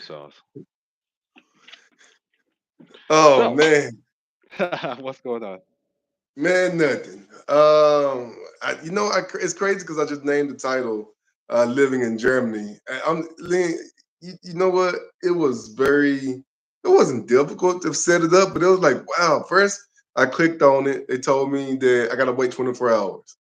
sauce. Oh So, man, what's going on? man, nothing. It's crazy because I just named the title "Living in Germany." You know what? It wasn't difficult to set it up, but it was like, wow. First, I clicked on it. They told me that I gotta wait 24 hours.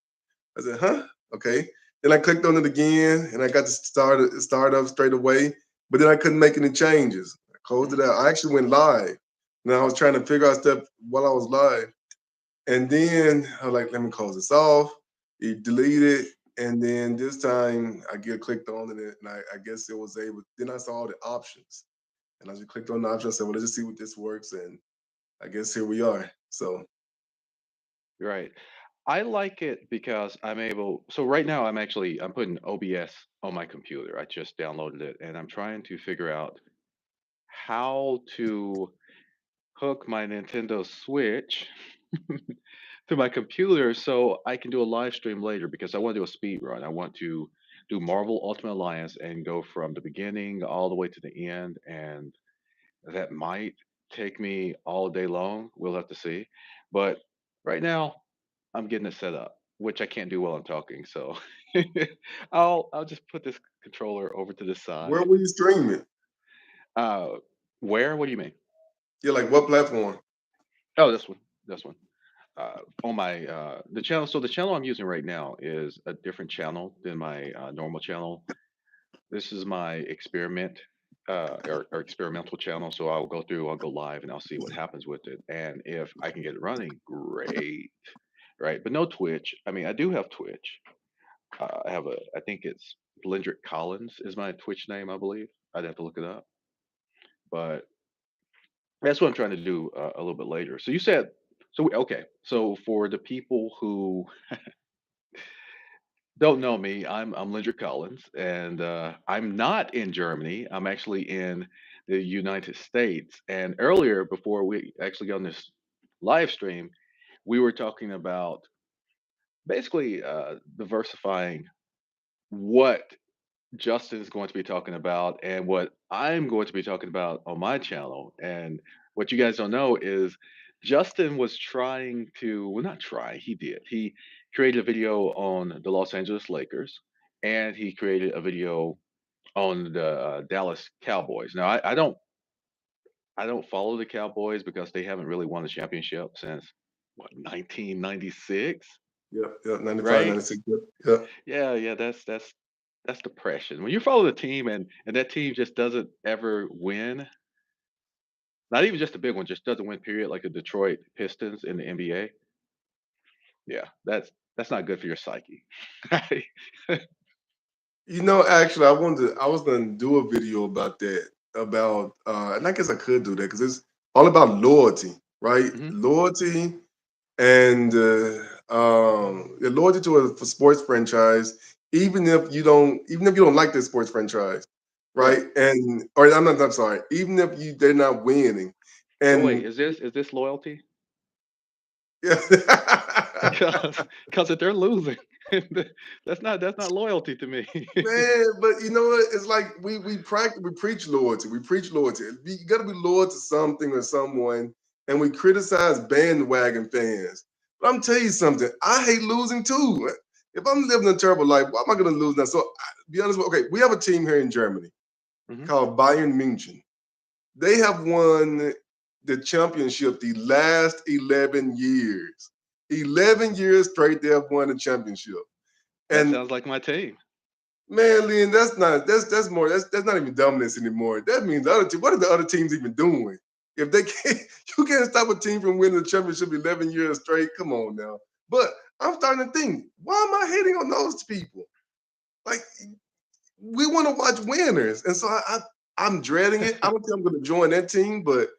I said, huh? Okay. Then I clicked on it again, and I got to start up straight away. But then I couldn't make any changes. I closed it Mhm. out. I actually went live. Now I was trying to figure out stuff while I was live. And then I was like, let me close this off. He deleted. And then this time I get clicked on it and I guess it was able. Then I saw all the options. And I just clicked on the option. I said, well, let's just see what this works. And I guess here we are. So, Right. I like it because I'm able. So right now, I'm putting OBS on my computer. I just downloaded it, and I'm trying to figure out how to hook my Nintendo Switch to my computer so I can do a live stream later because I want to do a speed run. I want to do Marvel Ultimate Alliance and go from the beginning all the way to the end, and that might take me all day long. We'll have to see. But right now, I'm getting it set up, which I can't do while I'm talking. So I'll just put this controller over to the where side. will you stream it? Uh, where? What do you mean? Yeah, like what platform? Oh, this one. This one. On my the channel. So the channel I'm using right now is a different channel than my normal channel. This is my experiment or experimental channel. So I'll go live, and I'll see what happens with it. And if I can get it running, great, right? But no Twitch. I mean, I do have Twitch. I have I think it's Blendrick Collins is my Twitch name, I believe. I'd have to look it up, but that's what I'm trying to do a little bit later. So you said, okay. So for the people who don't know me, I'm Lindrick Collins, and I'm not in Germany. I'm actually in the United States. And earlier, before we actually got on this live stream, we were talking about basically diversifying what Justin is going to be talking about and what I'm going to be talking about on my channel. And what you guys don't know is Justin was trying to, well, not try, he did. He created a video on the Los Angeles Lakers and he created a video on the Dallas Cowboys. Now, I don't follow the Cowboys because they haven't really won a championship since what 1996, Yep, yep, 95, right? 96. Yep, yep. Yeah, yeah, that's depression. When you follow the team and that team just doesn't ever win, not even just a big one, just doesn't win. Period. Like the Detroit Pistons in the NBA. Yeah, that's not good for your psyche. I was gonna do a video about that, and I guess I could do that because it's all about loyalty, right? Hmm. Loyalty and the loyalty to a sports franchise, even if you don't like this sports franchise, Right. right? And or I'm sorry, even if they're not winning, Oh wait, and is this loyalty? yeah. Because if they're losing, that's not loyalty to me. Man, but you know what? It's like we preach loyalty. We preach loyalty. You got to be loyal to something or someone, and we criticize bandwagon fans. But I'm tell you something. I hate losing too. If I'm living a terrible life, why am I going to lose now? So, be honest. Okay, we have a team here in Germany Hmm. called Bayern München. They have won the championship the last 11 years. 11 years straight, they have won the championship. That And sounds like my team. man, Lynn, that's more that's not even dominance anymore. That means the other team. What are the other teams even doing? If they can't, you can't stop a team from winning the championship 11 years straight. Come on now. But I'm starting to think, why am I hating on those people? Like we want to watch winners, and so I'm dreading it. I don't think I'm going to join that team, but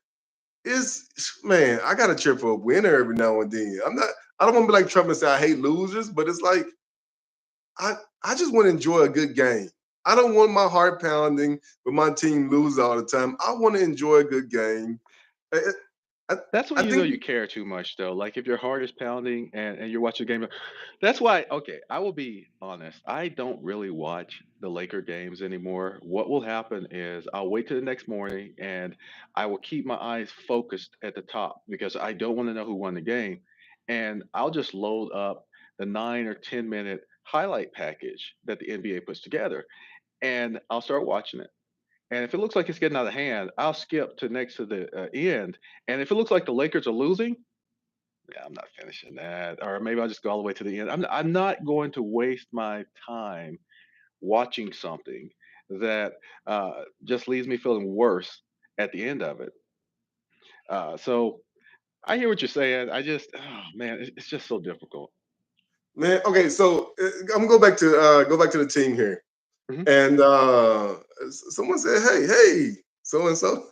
it's man, I got to cheer for a winner every now and then. I'm not. I don't want to be like Trump and say I hate losers, but it's like I I just want to enjoy a good game. I don't want my heart pounding when my team loses all the time. I want to enjoy a good game. I, That's when I you know think you care too much, though. Like if your heart is pounding and you're watching a game. That's why, okay, I will be honest. I don't really watch the Laker games anymore. What will happen is I'll wait till the next morning and I will keep my eyes focused at the top because I don't want to know who won the game. And I'll just load up the 9 or 10 minute highlight package that the NBA puts together and I'll start watching it. And if it looks like it's getting out of hand, I'll skip to next to the end. And if it looks like the Lakers are losing, yeah, I'm not finishing that. Or maybe I'll just go all the way to the end. I'm not going to waste my time watching something that just leaves me feeling worse at the end of it. So I hear what you're saying. Oh man, it's just so difficult. man. Okay, so I'm gonna go back to the team here. Hmm. And someone said, "Hey, hey, so and so,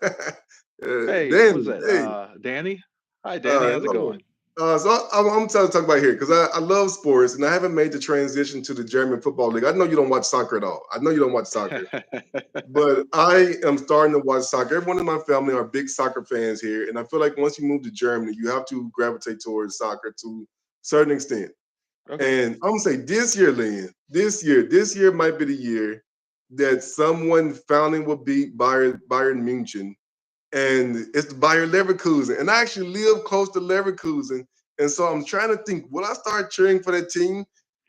Hey, what is Danny, that? hey, Danny? Hi, Danny. How's it hello." going? I'm trying to talk about here because I love sports and I haven't made the transition to the German football league. I know you don't watch soccer at all. I know you don't watch soccer, but I am starting to watch soccer. Everyone in my family are big soccer fans here, and I feel like once you move to Germany, you have to gravitate towards soccer to a certain extent. Okay. And I'm gonna say this year, Lynn, this year might be the year that someone finally will beat Bayern Munich, and it's Bayer Leverkusen. And I actually live close to Leverkusen, and so I'm trying to think: will I start cheering for that team?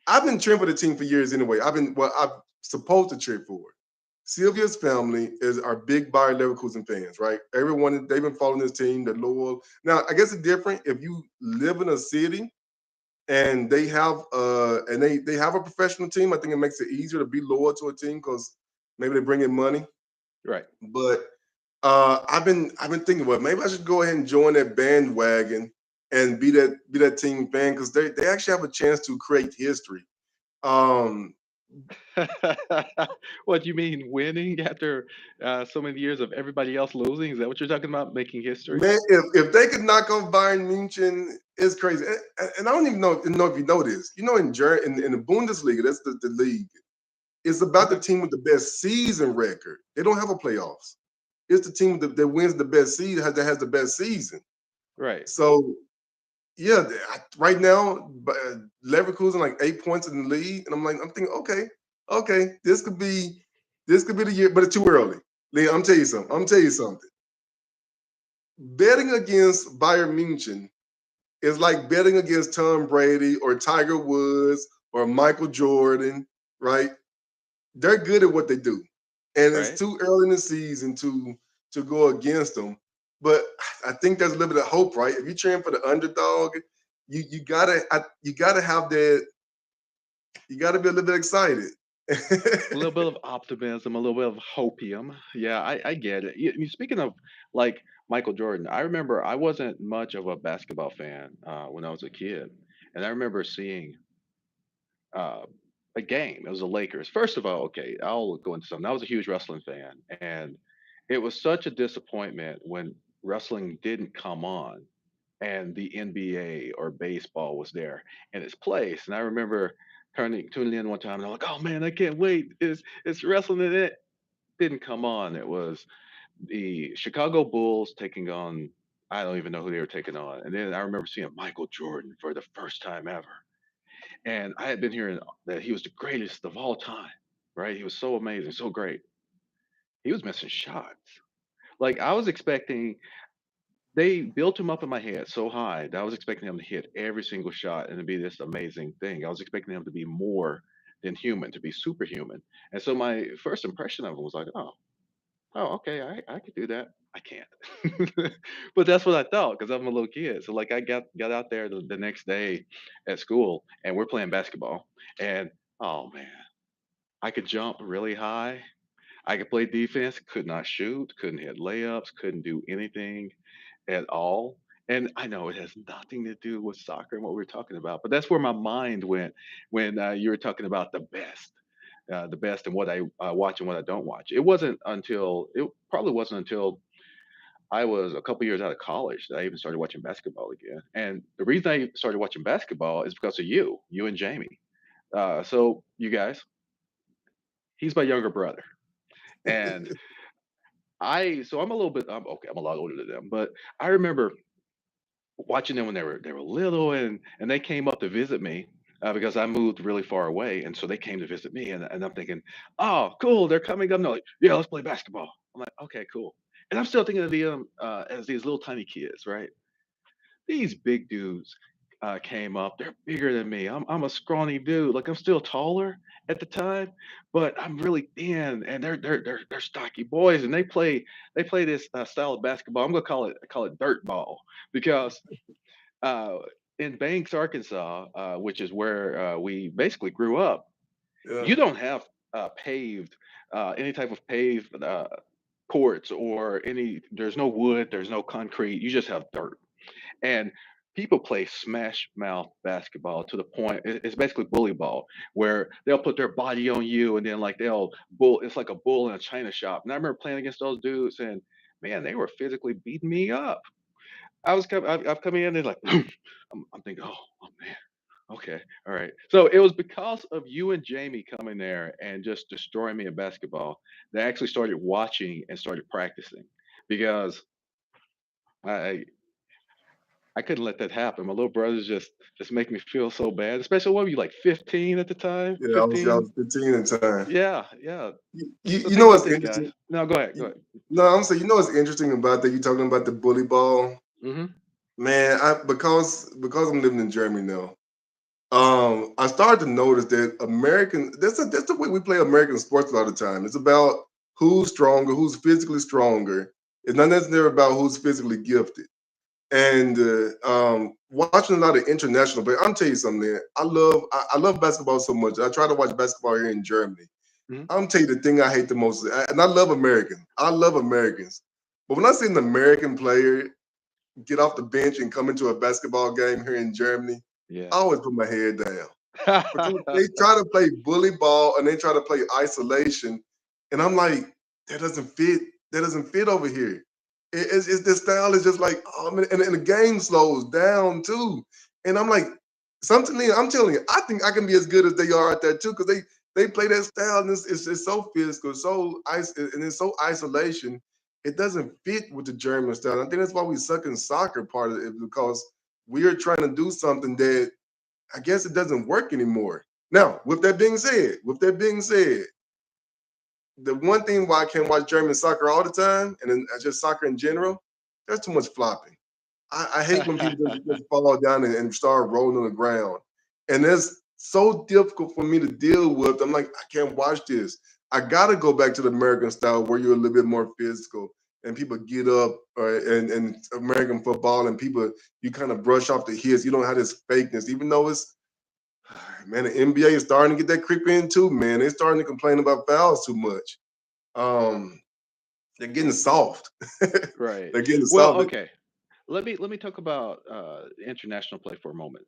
I've been cheering for the team for years anyway. I'm supposed to cheer for it. Sylvia's family is our big Bayer Leverkusen fans, right? Everyone they've been following this team, they're loyal. Now, I guess it's different if you live in a city and they have a professional team. I think it makes it easier to be loyal to a team because maybe they bring in money. Right. But I've been thinking, well, maybe I should go ahead and join that bandwagon and be that team fan because they actually have a chance to create history. Um, What do you mean winning after so many years of everybody else losing? Is that what you're talking about? Making history? man, if they could knock off Bayern Munich, it's crazy. And I don't even know if you know this. You know, in the Bundesliga, that's the league. It's about the Okay. team with the best season record. They don't have a playoffs. It's the team that wins the best seed that has the best season. Right. So yeah, right now Leverkusen like 8 points in the lead, and I'm thinking, okay, this could be the year, but it's too early. Lee, I'm tell you something. Betting against Bayern Munich is like betting against Tom Brady or Tiger Woods or Michael Jordan, right? They're good at what they do, and it's Right. too early in the season to go against them. But I think there's a little bit of hope, right? If you're cheering for the underdog, you gotta have that. You gotta be a little bit excited. A little bit of optimism, a little bit of hopium. Yeah, I get it. Speaking of like Michael Jordan, I remember I wasn't much of a basketball fan when I was a kid, and I remember seeing uh, a game. It was the Lakers. First of all, okay, I'll go into something. I was a huge wrestling fan, and it was such a disappointment when wrestling didn't come on and the NBA or baseball was there in its place. And I remember tuning in one time and I'm like, oh man, I can't wait. It's wrestling and it didn't come on. It was the Chicago Bulls taking on I don't even know who they were taking on. And then I remember seeing Michael Jordan for the first time ever. And I had been hearing that he was the greatest of all time, right? He was so amazing, so great. He was missing shots. Like I was expecting they built him up in my head so high that I was expecting him to hit every single shot and to be this amazing thing. I was expecting him to be more than human, to be superhuman. And so my first impression of him was like, okay, I could do that. I can't. But that's what I thought because I'm a little kid. So like I got out there the next day at school and we're playing basketball. And oh man, I could jump really high. I could play defense, could not shoot, couldn't hit layups, couldn't do anything at all. And I know it has nothing to do with soccer and what we are talking about, but that's where my mind went when you were talking about the best and what I watch and what I don't watch. It probably wasn't until I was a couple years out of college that I even started watching basketball again. And the reason I started watching basketball is because of you and Jamie. So you guys, he's my younger brother, and I'm a little bit. I'm okay. I'm a lot older than them, but I remember. watching them when they were little, and they came up to visit me because I moved really far away, and so they came to visit me, and I'm thinking, oh, cool, they're coming up. And they're like, yeah, let's play basketball. I'm like, okay, cool. And I'm still thinking of them as these little tiny kids, right? These big dudes came up. They're bigger than me. I'm a scrawny dude. Like I'm still taller at the time, but I'm really thin, and they're stocky boys, and they play this style of basketball. I'm gonna call it dirt ball because uh, in Banks, Arkansas, which is where we basically grew up, Yeah, you don't have paved any type of paved courts or any. There's no wood. There's no concrete. You just have dirt, and people play smash mouth basketball to the point it's basically bully ball where they'll put their body on you and then like they'll bull it's like a bull in a china shop. And I remember playing against those dudes and man, they were physically beating me up. I've come in and like I'm thinking, oh man, okay, all right. So it was because of you and Jamie coming there and just destroying me in basketball that I actually started watching and started practicing because I I couldn't let that happen. My little brothers just make me feel so bad. Especially what were you like 15 at the time? yeah. I 15? was 15 at the time. Yeah, yeah. So You think know about what's these guys. interesting? No, go ahead, go You, ahead. no, I'm saying you know what's interesting about that. You talking about the bully ball, Hmm. man. I because I'm living in Germany now. I started to notice that American that's the way we play American sports a lot of the time. It's about who's stronger, who's physically stronger. It's not necessarily about who's physically gifted. And watching a lot of international play, I'm tell you something. Man, I love basketball so much. I try to watch basketball here in Germany. Hmm. I'm tell you the thing I hate the most, and I love Americans. I love Americans, but when I see an American player get off the bench and come into a basketball game here in Germany, Yeah. I always put my head down because they try to play bully ball and they try to play isolation, and I'm like, that doesn't fit. That doesn't fit over here. It's the style is just like, oh man, and the game slows down too. And I'm like, something. I'm telling you, I think I can be as good as they are at that too because they play that style and it's so physical, and it's so isolation. It doesn't fit with the German style. I think that's why we suck in soccer. Part of it because we are trying to do something that I guess it doesn't work anymore. Now, with that being said, the one thing why I can't watch German soccer all the time, and then just soccer in general, there's too much flopping. I hate when people just fall down and start rolling on the ground. And it's so difficult for me to deal with. I'm like, I can't watch this. I got to go back to the American style where you're a little bit more physical and people get up and American football and people, you kind of brush off the hits. You don't have this fakeness, even though it's, man, the NBA is starting to get that creep in too, man. They're starting to complain about fouls too much. Um, they're getting soft. Right. They're getting Well, soft. okay. Let me talk about international play for a moment.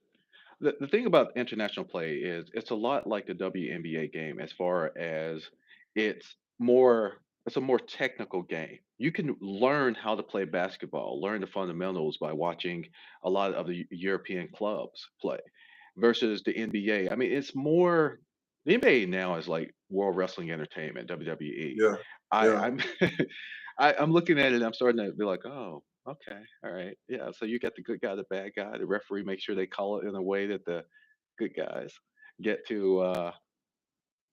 The thing about international play is it's a lot like the WNBA game as far as it's more it's a more technical game. You can learn how to play basketball, learn the fundamentals by watching a lot of the European clubs play versus the NBA. I mean, it's more the NBA now is like World Wrestling Entertainment, WWE. Yeah, yeah. I'm I'm looking at it, I'm starting to be like, oh, okay, all right, yeah. So you got the good guy, the bad guy. The referee makes sure they call it in a way that the good guys get to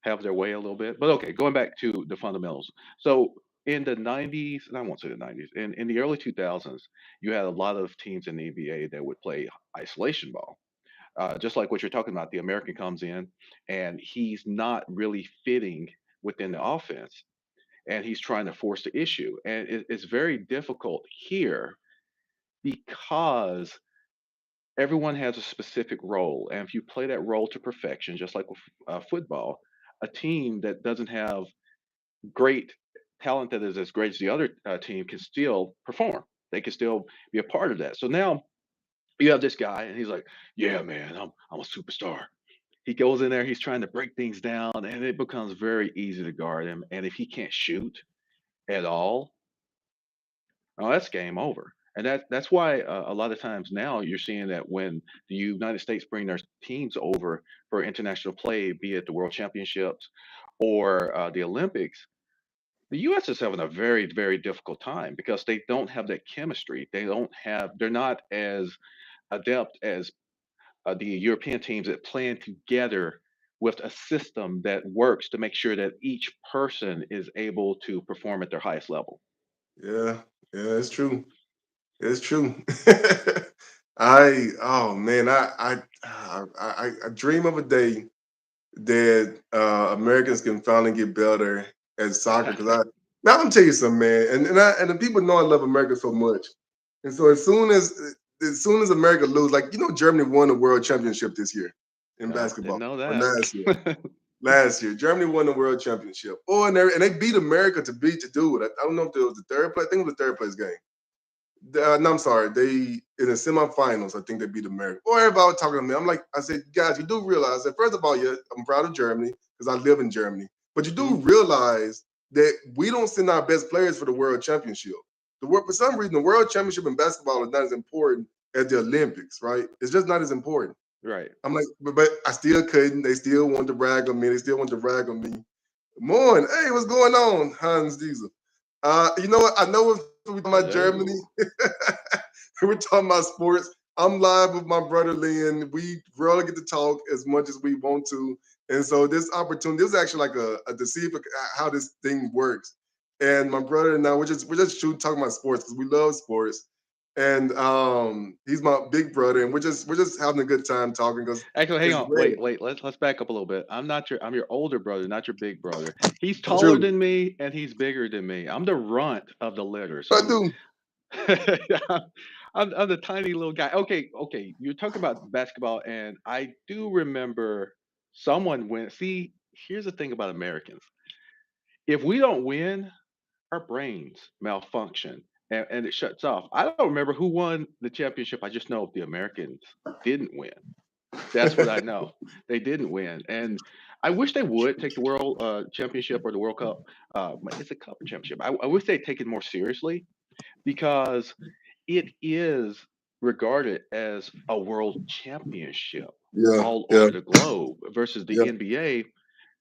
have their way a little bit. But okay, going back to the fundamentals. So in the 90s, and I won't say the 90s, in the early 2000s, you had a lot of teams in the NBA that would play isolation ball. Just like what you're talking about, the American comes in and he's not really fitting within the offense and he's trying to force the issue. And it's very difficult here because everyone has a specific role. And if you play that role to perfection, just like with football, a team that doesn't have great talent that is as great as the other team can still perform. They can still be a part of that. So now you have this guy, and he's like, "Yeah, man, I'm a superstar." He goes in there, he's trying to break things down, and it becomes very easy to guard him. And if he can't shoot at all, oh, that's game over. And that's why a lot of times now you're seeing that when the United States bring their teams over for international play, be it the World Championships or the Olympics, The U.S. is having a very, very difficult time because they don't have that chemistry. They're not as adept as the European teams that plan together with a system that works to make sure that each person is able to perform at their highest level. Yeah, yeah, it's true. It's true. Oh man, I dream of a day that Americans can finally get better at soccer. Because now I'm tell you something, man, and the people know I love America so much, and so as soon as America lose, like Germany won the world championship this year in Oh, didn't basketball know or that. last year. Last year, Germany won the world championship. Oh, and they beat America to do it. I don't know if it was the third place. I think it was the third place game. No, I'm sorry. They in the semifinals, I think they beat America. Or everybody was talking to me. I said, guys, you do realize that first of all, yeah, I'm proud of Germany because I live in Germany. But you do Mhm. realize that we don't send our best players for the world championship. For some reason, the world championship in basketball is not as important as the Olympics, right? It's just not as important. Right. I'm like, but I still couldn't. They still want to brag on me. They still want to brag on me. Morning. Hey, what's going on, Hans Diesel? You know what? I know we're talking about Germany. Hello. We're talking about sports. I'm live with my brother Lynn. We rarely get to talk as much as we want to. And so this opportunity, this is actually like a to see how this thing works. And my brother and I, we're just shooting, talking about sports because we love sports. And he's my big brother, and we're just having a good time talking because Actually, hang it's on. rare. Wait. Let's back up a little bit. I'm your older brother, not your big brother. He's taller True. than me and he's bigger than me. I'm the runt of the litter. So I do. I'm the tiny little guy. Okay, okay. You're talking about basketball, and I do remember someone went. See, here's the thing about Americans: if we don't win, our brains malfunction and it shuts off. I don't remember who won the championship. I just know the Americans didn't win. That's what I know. They didn't win, and I wish they would take the world championship or the World Cup. It's a cup championship. I wish they'd take it more seriously because it is regarded as a world championship Yeah, all yeah, over the globe versus the yeah. NBA.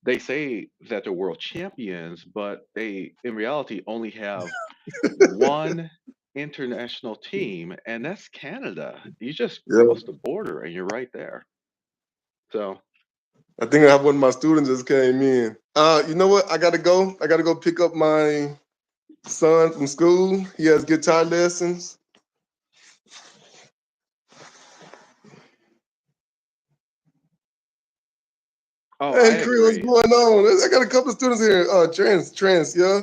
They say that they're world champions, but they in reality only have one international team, and that's Canada. You just Yeah. cross the border and you're right there. So, I think I have one of my students just came in. You know what? I gotta go. I gotta go pick up my son from school. He has guitar lessons. oh, I Hey, Chris, what's agree. going on? I got a couple of students here. Trans, yeah.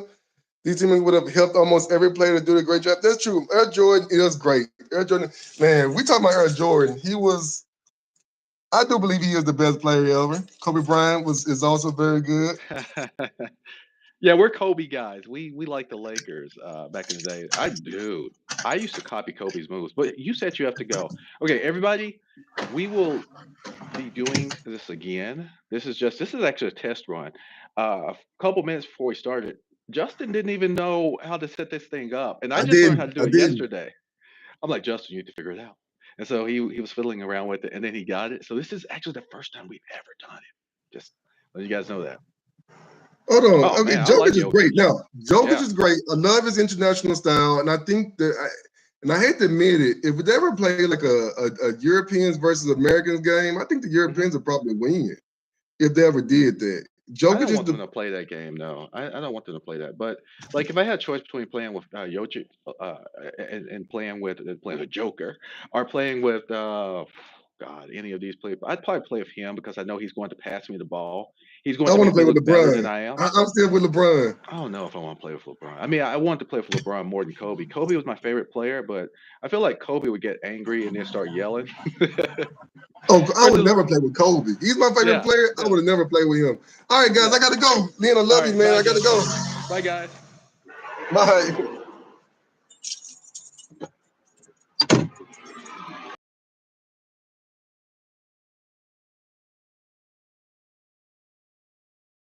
These teams would have helped almost every player to do a great job. That's true. Air Jordan is great. Air Jordan, man, we talking about Air Jordan. I do believe he is the best player ever. Kobe Bryant is also very good. Yeah, we're Kobe guys. We like the Lakers back in the day. I used to copy Kobe's moves, but you said you have to go. Okay, everybody, we will be doing this again. This is actually a test run. A couple minutes before we started, Justin didn't even know how to set this thing up, and I I just learned how didn't. to do I it didn't. yesterday. I'm like, Justin, you need to figure it out. And so he was fiddling around with it, and then he got it. So this is actually the first time we've ever done it. Just let you guys know that. Hold on. Oh Okay, man, I like Jokic is great. Jokic. Now, Jokic Yeah. is great. I love his international style, and I think and I hate to admit it, if we ever play like a Europeans versus Americans game, I think the hmm Europeans would probably win if they ever did that. I Jokic don't is want them the to play that game. No, I don't want them to play that. But like, if I had a choice between playing with Jokic and playing with Joker, or playing with God, any of these players, I'd probably play with him because I know he's going to pass me the ball. He's going I to want to make me play with look better than LeBron. I am. I'm still with LeBron. I don't know if I want to play with LeBron. I mean, I want to play with LeBron more than Kobe. Kobe was my favorite player, but I feel like Kobe would get angry and then start yelling. Oh, I would Versus, never play with Kobe. He's my favorite yeah, player. I yeah, would have never played with him. All right, guys, I yeah. gotta go. Lynn, I All love you, right, man. bye, I gotta Justin. go. Bye, guys. Bye.